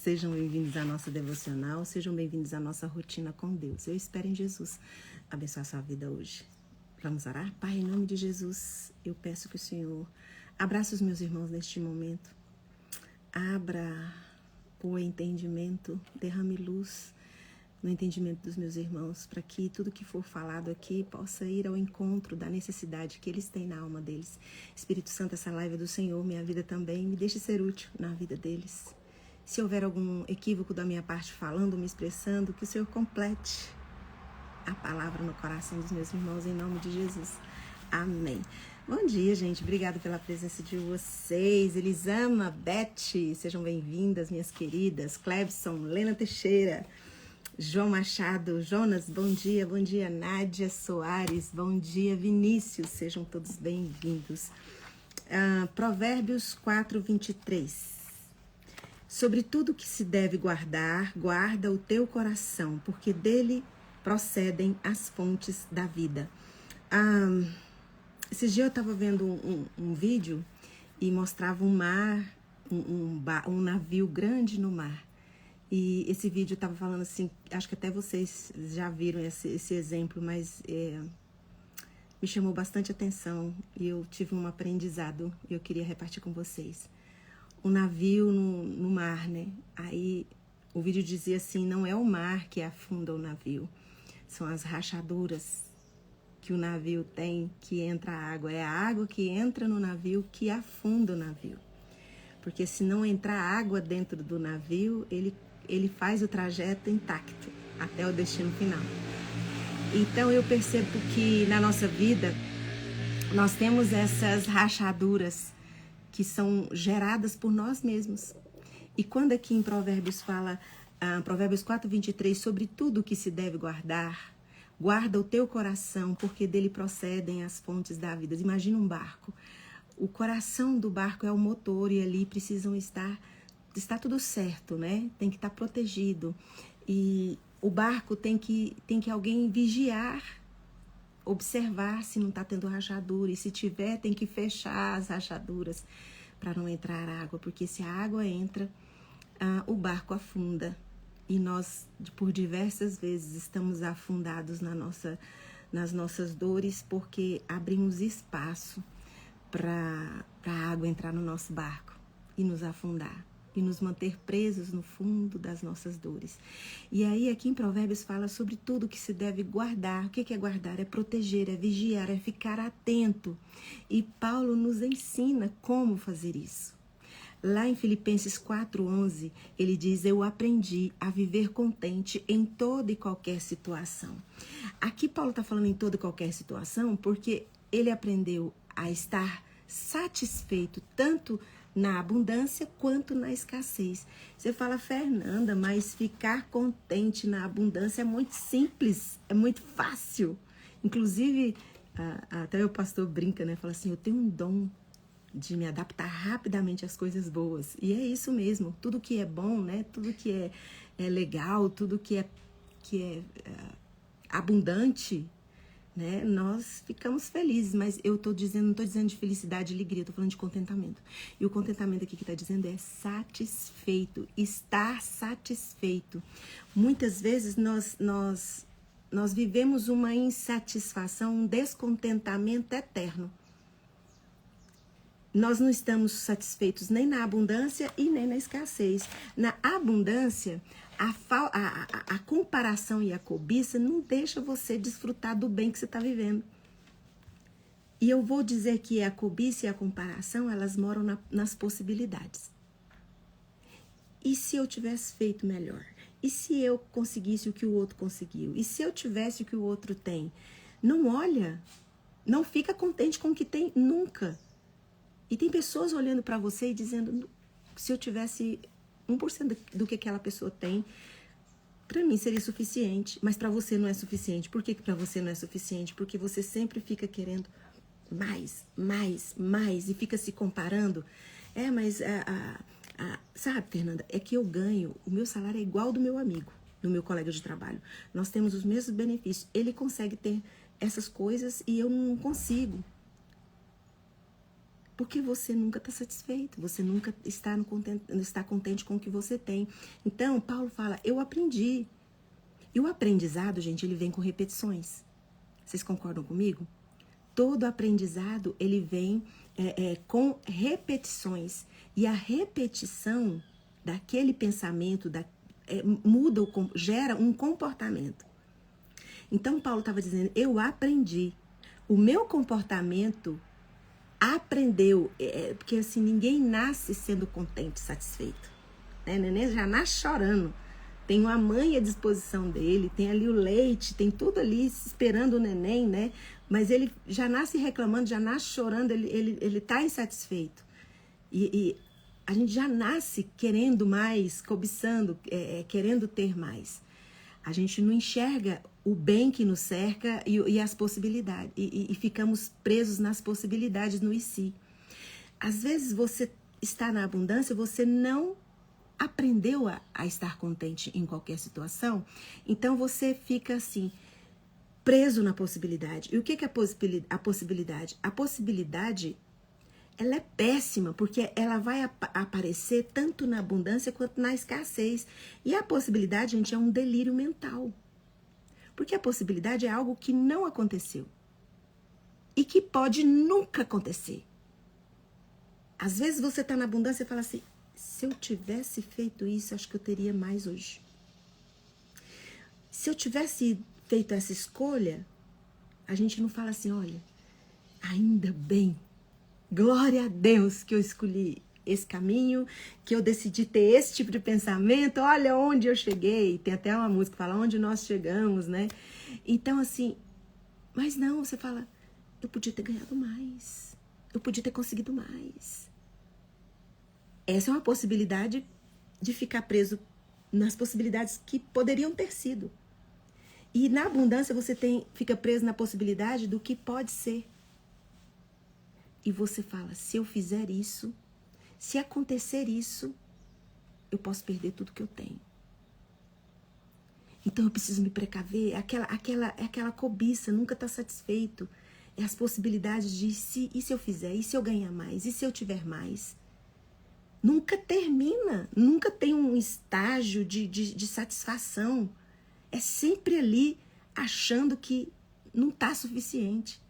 Sejam bem-vindos à nossa devocional, sejam bem-vindos à nossa rotina com Deus. Eu espero em Jesus abençoar a sua vida hoje. Vamos orar? Pai, em nome de Jesus, eu peço que o Senhor abrace os meus irmãos neste momento. Abra o entendimento, derrame luz no entendimento dos meus irmãos, para que tudo que for falado aqui possa ir ao encontro da necessidade que eles têm na alma deles. Espírito Santo, essa live é do Senhor, minha vida também, me deixe ser útil na vida deles. Se houver algum equívoco da minha parte falando, me expressando, que o Senhor complete a palavra no coração dos meus irmãos, em nome de Jesus. Amém. Bom dia, gente. Obrigada pela presença de vocês. Elisama, Beth, sejam bem-vindas, minhas queridas. Clebson, Lena Teixeira, João Machado, Jonas, bom dia. Bom dia, Nádia Soares. Bom dia, Vinícius. Sejam todos bem-vindos. Provérbios 4:23. Sobre tudo que se deve guardar, guarda o teu coração, porque dele procedem as fontes da vida. Esses dias eu estava vendo um vídeo e mostrava um mar, um navio grande no mar. E esse vídeo estava falando assim, acho que até vocês já viram esse exemplo, mas me chamou bastante atenção e eu tive um aprendizado e eu queria repartir com vocês. Um navio no mar, né? Aí o vídeo dizia assim, não é o mar que afunda o navio, são as rachaduras que o navio tem, que entra a água. É a água que entra no navio que afunda o navio. Porque se não entrar água dentro do navio, ele faz o trajeto intacto até o destino final. Então eu percebo que na nossa vida nós temos essas rachaduras que são geradas por nós mesmos. E quando aqui em Provérbios fala, Provérbios 4:23, sobre tudo que se deve guardar, guarda o teu coração, porque dele procedem as fontes da vida. Imagina um barco. O coração do barco é o motor e ali precisam estar tudo certo, né? Tem que estar protegido. E o barco tem que alguém vigiar, observar se não está tendo rachadura. E se tiver, tem que fechar as rachaduras para não entrar água. Porque se a água entra, o barco afunda. E nós, por diversas vezes, estamos afundados nas nossas dores porque abrimos espaço para a água entrar no nosso barco e nos afundar e nos manter presos no fundo das nossas dores. E aí aqui em Provérbios fala sobre tudo que se deve guardar. O que é guardar? É proteger, é vigiar, é ficar atento. E Paulo nos ensina como fazer isso. Lá em Filipenses 4:11, ele diz, eu aprendi a viver contente em toda e qualquer situação. Aqui Paulo está falando em toda e qualquer situação porque ele aprendeu a estar satisfeito tanto na abundância quanto na escassez. Você fala, Fernanda, mas ficar contente na abundância é muito simples, é muito fácil. Inclusive, até o pastor brinca, né? Fala assim, eu tenho um dom de me adaptar rapidamente às coisas boas. E é isso mesmo, tudo que é bom, né? Tudo que é legal, tudo que é abundante, né? Nós ficamos felizes, mas não estou dizendo de felicidade e alegria, estou falando de contentamento. E o contentamento aqui que está dizendo é satisfeito, estar satisfeito. Muitas vezes nós vivemos uma insatisfação, um descontentamento eterno. Nós não estamos satisfeitos nem na abundância e nem na escassez. Na abundância, a comparação e a cobiça não deixa você desfrutar do bem que você está vivendo. E eu vou dizer que a cobiça e a comparação, elas moram nas possibilidades. E se eu tivesse feito melhor? E se eu conseguisse o que o outro conseguiu? E se eu tivesse o que o outro tem? Não olha, não fica contente com o que tem nunca. E tem pessoas olhando para você e dizendo, se eu tivesse 1% do que aquela pessoa tem, para mim seria suficiente, mas para você não é suficiente. Por que para você não é suficiente? Porque você sempre fica querendo mais, mais, mais e fica se comparando. Mas, sabe, Fernanda, é que eu ganho, o meu salário é igual ao do meu amigo, do meu colega de trabalho. Nós temos os mesmos benefícios. Ele consegue ter essas coisas e eu não consigo. Porque você nunca está satisfeito, você nunca está contente com o que você tem. Então, Paulo fala, eu aprendi. E o aprendizado, gente, ele vem com repetições. Vocês concordam comigo? Todo aprendizado, ele vem com repetições. E a repetição daquele pensamento gera um comportamento. Então, Paulo estava dizendo, eu aprendi. O meu comportamento aprendeu. Porque assim, ninguém nasce sendo contente, satisfeito. Né? O neném já nasce chorando. Tem uma mãe à disposição dele, tem ali o leite, tem tudo ali esperando o neném, né? Mas ele já nasce reclamando, já nasce chorando, ele tá insatisfeito. E a gente já nasce querendo mais, cobiçando, querendo ter mais. A gente não enxerga o bem que nos cerca e as possibilidades. E ficamos presos nas possibilidades no e si. Às vezes você está na abundância, você não aprendeu a estar contente em qualquer situação, então você fica assim, preso na possibilidade. E o que é a possibilidade? A possibilidade, ela é péssima, porque ela vai aparecer tanto na abundância quanto na escassez. E a possibilidade, gente, é um delírio mental. Porque a possibilidade é algo que não aconteceu. E que pode nunca acontecer. Às vezes você está na abundância e fala assim, se eu tivesse feito isso, acho que eu teria mais hoje. Se eu tivesse feito essa escolha, a gente não fala assim, olha, ainda bem, glória a Deus que eu escolhi esse caminho, que eu decidi ter esse tipo de pensamento, olha onde eu cheguei. Tem até uma música que fala onde nós chegamos, né? Então, assim, mas não, você fala, eu podia ter ganhado mais, eu podia ter conseguido mais. Essa é uma possibilidade de ficar preso nas possibilidades que poderiam ter sido. E na abundância você fica preso na possibilidade do que pode ser. E você fala, se eu fizer isso, se acontecer isso, eu posso perder tudo que eu tenho. Então eu preciso me precaver. Aquela cobiça, nunca está satisfeito. É as possibilidades de e se eu fizer, e se eu ganhar mais, e se eu tiver mais. Nunca termina, nunca tem um estágio de satisfação. É sempre ali achando que não está suficiente.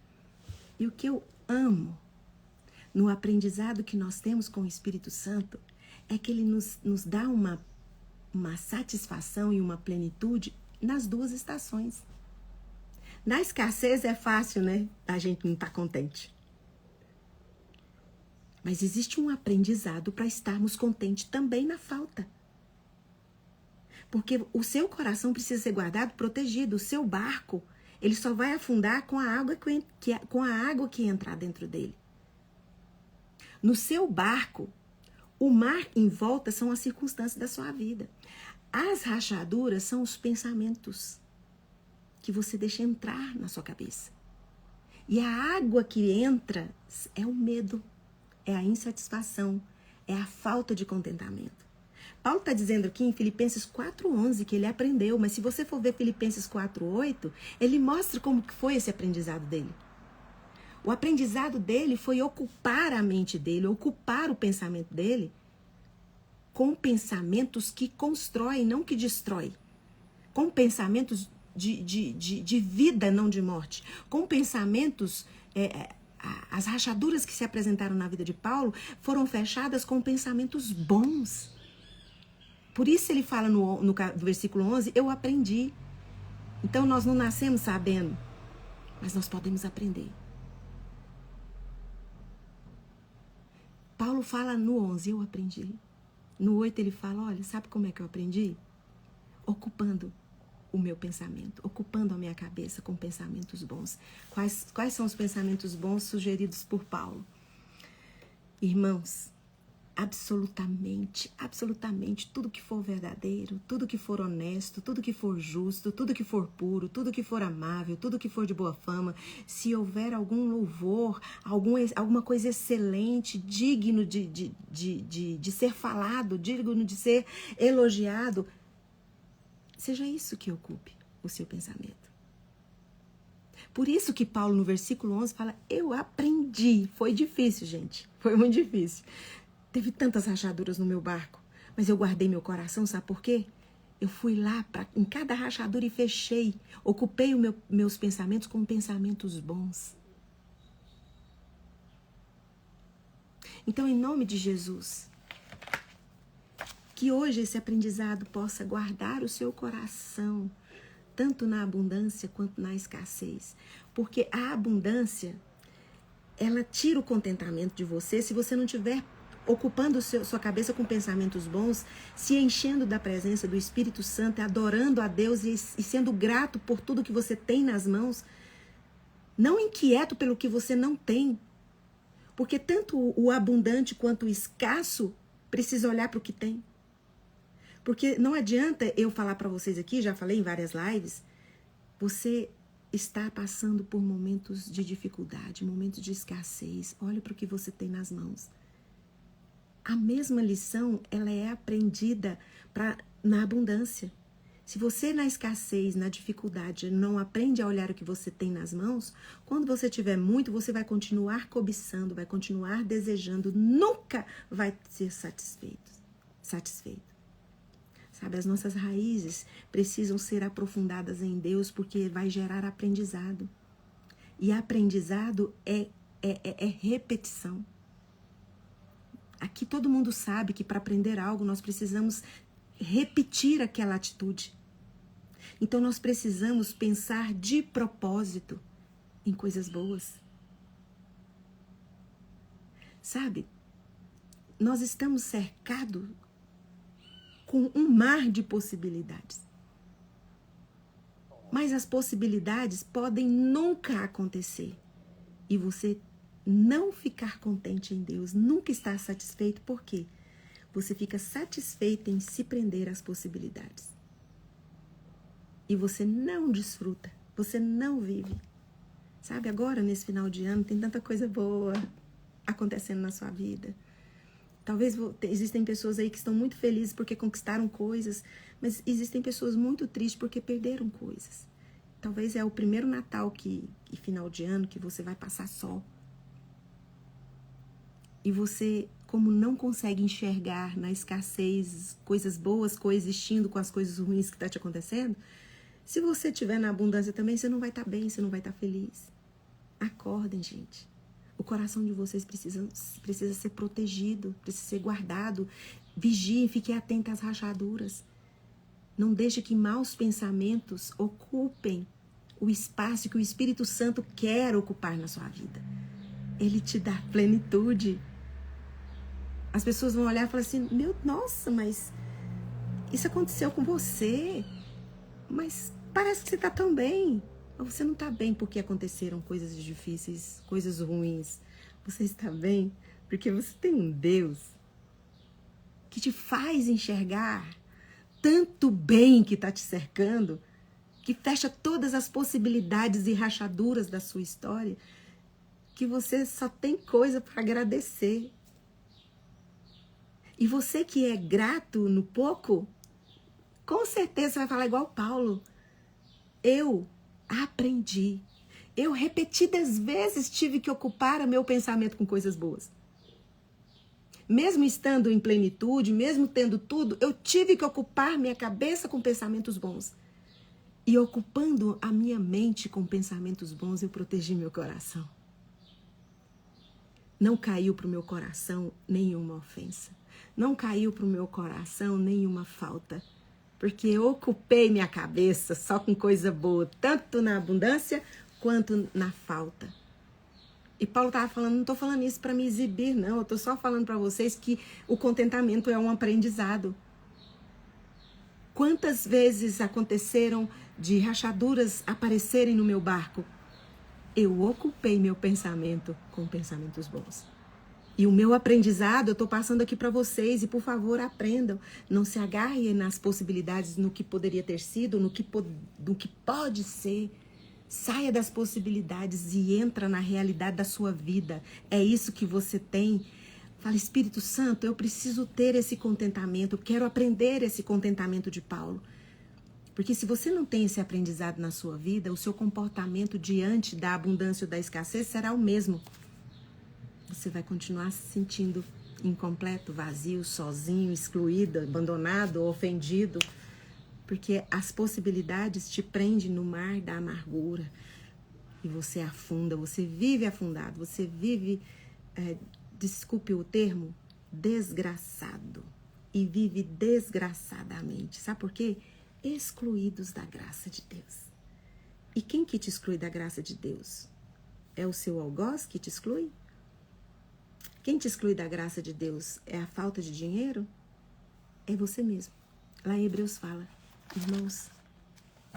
E o que eu amo no aprendizado que nós temos com o Espírito Santo é que ele nos dá uma satisfação e uma plenitude nas duas estações. Na escassez é fácil, né? A gente não está contente. Mas existe um aprendizado para estarmos contentes também na falta. Porque o seu coração precisa ser guardado, protegido. O seu barco, ele só vai afundar com a água que entrar dentro dele. No seu barco, o mar em volta são as circunstâncias da sua vida. As rachaduras são os pensamentos que você deixa entrar na sua cabeça. E a água que entra é o medo. É a insatisfação, é a falta de contentamento. Paulo está dizendo aqui em Filipenses 4:11 que ele aprendeu, mas se você for ver Filipenses 4:8, ele mostra como que foi esse aprendizado dele. O aprendizado dele foi ocupar a mente dele, ocupar o pensamento dele com pensamentos que constroem, não que destrói. Com pensamentos de vida, não de morte. Com pensamentos... As rachaduras que se apresentaram na vida de Paulo foram fechadas com pensamentos bons. Por isso ele fala no versículo 11, eu aprendi. Então nós não nascemos sabendo, mas nós podemos aprender. Paulo fala no 11, eu aprendi. No 8 ele fala, olha, sabe como é que eu aprendi? Ocupando o meu pensamento, ocupando a minha cabeça com pensamentos bons. Quais são os pensamentos bons sugeridos por Paulo? Irmãos, absolutamente, tudo que for verdadeiro, tudo que for honesto, tudo que for justo, tudo que for puro, tudo que for amável, tudo que for de boa fama, se houver algum louvor, alguma coisa excelente, digno de ser falado, digno de ser elogiado, seja isso que ocupe o seu pensamento. Por isso que Paulo, no versículo 11, fala, eu aprendi. Foi difícil, gente. Foi muito difícil. Teve tantas rachaduras no meu barco, mas eu guardei meu coração, sabe por quê? Eu fui lá em cada rachadura e fechei. Ocupei meus pensamentos com pensamentos bons. Então, em nome de Jesus, que hoje esse aprendizado possa guardar o seu coração, tanto na abundância quanto na escassez. Porque a abundância, ela tira o contentamento de você se você não tiver ocupando sua cabeça com pensamentos bons, se enchendo da presença do Espírito Santo, adorando a Deus e sendo grato por tudo que você tem nas mãos, não inquieto pelo que você não tem. Porque tanto o abundante quanto o escasso precisa olhar para o que tem. Porque não adianta eu falar para vocês aqui, já falei em várias lives, você está passando por momentos de dificuldade, momentos de escassez. Olhe para o que você tem nas mãos. A mesma lição, ela é aprendida na abundância. Se você na escassez, na dificuldade, não aprende a olhar o que você tem nas mãos, quando você tiver muito, você vai continuar cobiçando, vai continuar desejando, nunca vai ser satisfeito. Sabe, as nossas raízes precisam ser aprofundadas em Deus porque vai gerar aprendizado. E aprendizado é repetição. Aqui todo mundo sabe que para aprender algo nós precisamos repetir aquela atitude. Então nós precisamos pensar de propósito em coisas boas. Sabe, nós estamos cercados com um mar de possibilidades. Mas as possibilidades podem nunca acontecer. E você não ficar contente em Deus, nunca estar satisfeito, por quê? Você fica satisfeito em se prender às possibilidades. E você não desfruta, você não vive. Sabe, agora, nesse final de ano, tem tanta coisa boa acontecendo na sua vida. Talvez existem pessoas aí que estão muito felizes porque conquistaram coisas, mas existem pessoas muito tristes porque perderam coisas. Talvez é o primeiro Natal e final de ano que você vai passar só. E você, como não consegue enxergar na escassez coisas boas coexistindo com as coisas ruins que estão te acontecendo, se você estiver na abundância também, você não vai estar bem, você não vai estar feliz. Acordem, gente. O coração de vocês precisa ser protegido, precisa ser guardado. Vigiem, fiquem atentos às rachaduras. Não deixe que maus pensamentos ocupem o espaço que o Espírito Santo quer ocupar na sua vida. Ele te dá plenitude. As pessoas vão olhar e falar assim, nossa, mas isso aconteceu com você. Mas parece que você está tão bem. Mas você não está bem porque aconteceram coisas difíceis, coisas ruins. Você está bem porque você tem um Deus que te faz enxergar tanto bem que está te cercando, que fecha todas as possibilidades e rachaduras da sua história, que você só tem coisa para agradecer. E você que é grato no pouco, com certeza vai falar igual Paulo. Eu aprendi. Eu repetidas vezes tive que ocupar o meu pensamento com coisas boas. Mesmo estando em plenitude, mesmo tendo tudo, eu tive que ocupar minha cabeça com pensamentos bons. E ocupando a minha mente com pensamentos bons, eu protegi meu coração. Não caiu para o meu coração nenhuma ofensa. Não caiu para o meu coração nenhuma falta. Porque eu ocupei minha cabeça só com coisa boa, tanto na abundância quanto na falta. E Paulo estava falando, não estou falando isso para me exibir, não. Eu estou só falando para vocês que o contentamento é um aprendizado. Quantas vezes aconteceram de rachaduras aparecerem no meu barco? Eu ocupei meu pensamento com pensamentos bons. E o meu aprendizado eu estou passando aqui para vocês. E por favor, aprendam. Não se agarrem nas possibilidades, no que poderia ter sido, no que pode ser. Saia das possibilidades e entra na realidade da sua vida. É isso que você tem. Fala, Espírito Santo, eu preciso ter esse contentamento. Eu quero aprender esse contentamento de Paulo. Porque se você não tem esse aprendizado na sua vida, o seu comportamento diante da abundância ou da escassez será o mesmo. Você vai continuar se sentindo incompleto, vazio, sozinho, excluído, abandonado, ofendido. Porque as possibilidades te prendem no mar da amargura. E você afunda, você vive afundado, você vive, desculpe o termo, desgraçado. E vive desgraçadamente. Sabe por quê? Excluídos da graça de Deus. E quem que te exclui da graça de Deus? É o seu algoz que te exclui? Quem te exclui da graça de Deus é a falta de dinheiro? É você mesmo. Lá em Hebreus fala, irmãos,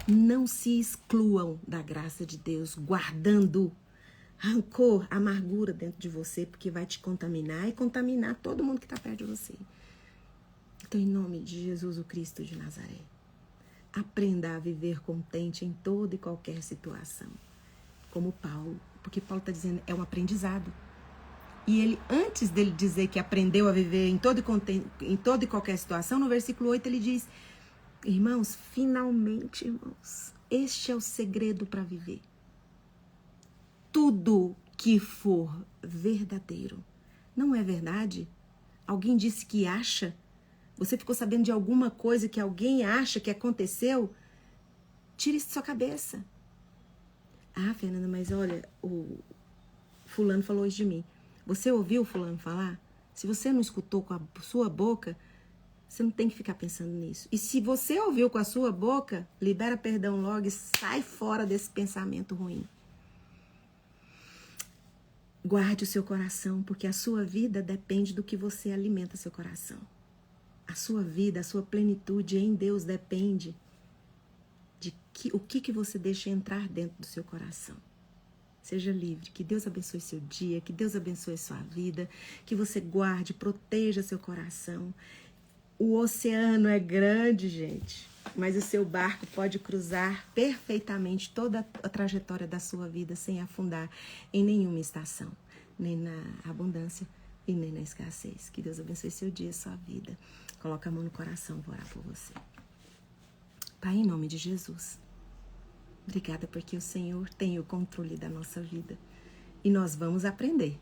não se excluam da graça de Deus, guardando rancor, amargura dentro de você, porque vai te contaminar e contaminar todo mundo que está perto de você. Então, em nome de Jesus, o Cristo de Nazaré, aprenda a viver contente em toda e qualquer situação. Como Paulo, porque Paulo está dizendo, é um aprendizado. E ele, antes dele dizer que aprendeu a viver em toda e qualquer situação, no versículo 8 ele diz, irmãos, finalmente, irmãos, este é o segredo para viver. Tudo que for verdadeiro, não é verdade? Alguém disse que acha? Você ficou sabendo de alguma coisa que alguém acha que aconteceu? Tire isso da sua cabeça. Ah, Fernanda, mas olha, o fulano falou isso de mim. Você ouviu o fulano falar? Se você não escutou com a sua boca, você não tem que ficar pensando nisso. E se você ouviu com a sua boca, libera perdão logo e sai fora desse pensamento ruim. Guarde o seu coração, porque a sua vida depende do que você alimenta seu coração. A sua vida, a sua plenitude em Deus depende de o que você deixa entrar dentro do seu coração. Seja livre, que Deus abençoe seu dia, que Deus abençoe sua vida, que você guarde, proteja seu coração. O oceano é grande, gente, mas o seu barco pode cruzar perfeitamente toda a trajetória da sua vida sem afundar em nenhuma estação, nem na abundância e nem na escassez. Que Deus abençoe seu dia, sua vida. Coloca a mão no coração, vou orar por você. Pai, em nome de Jesus, obrigada porque o Senhor tem o controle da nossa vida. E nós vamos aprender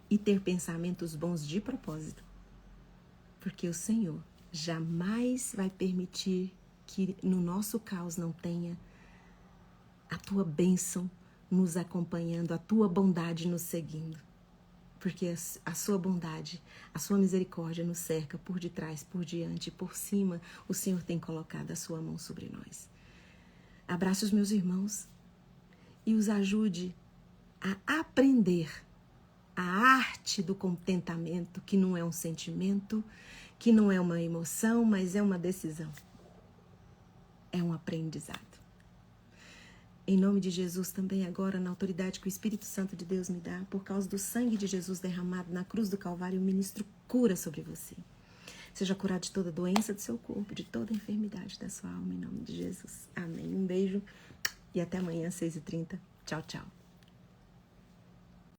e ter pensamentos bons de propósito. Porque o Senhor jamais vai permitir que no nosso caos não tenha a tua bênção nos acompanhando, a tua bondade nos seguindo. Porque a sua bondade, a sua misericórdia nos cerca por detrás, por diante, por cima. O Senhor tem colocado a sua mão sobre nós. Abrace os meus irmãos e os ajude a aprender a arte do contentamento, que não é um sentimento, que não é uma emoção, mas é uma decisão. É um aprendizado. Em nome de Jesus também agora, na autoridade que o Espírito Santo de Deus me dá, por causa do sangue de Jesus derramado na cruz do Calvário, eu ministro cura sobre você. Seja curado de toda doença do seu corpo, de toda enfermidade da sua alma, em nome de Jesus. Amém. Um beijo e até amanhã, às 6h30. Tchau, tchau.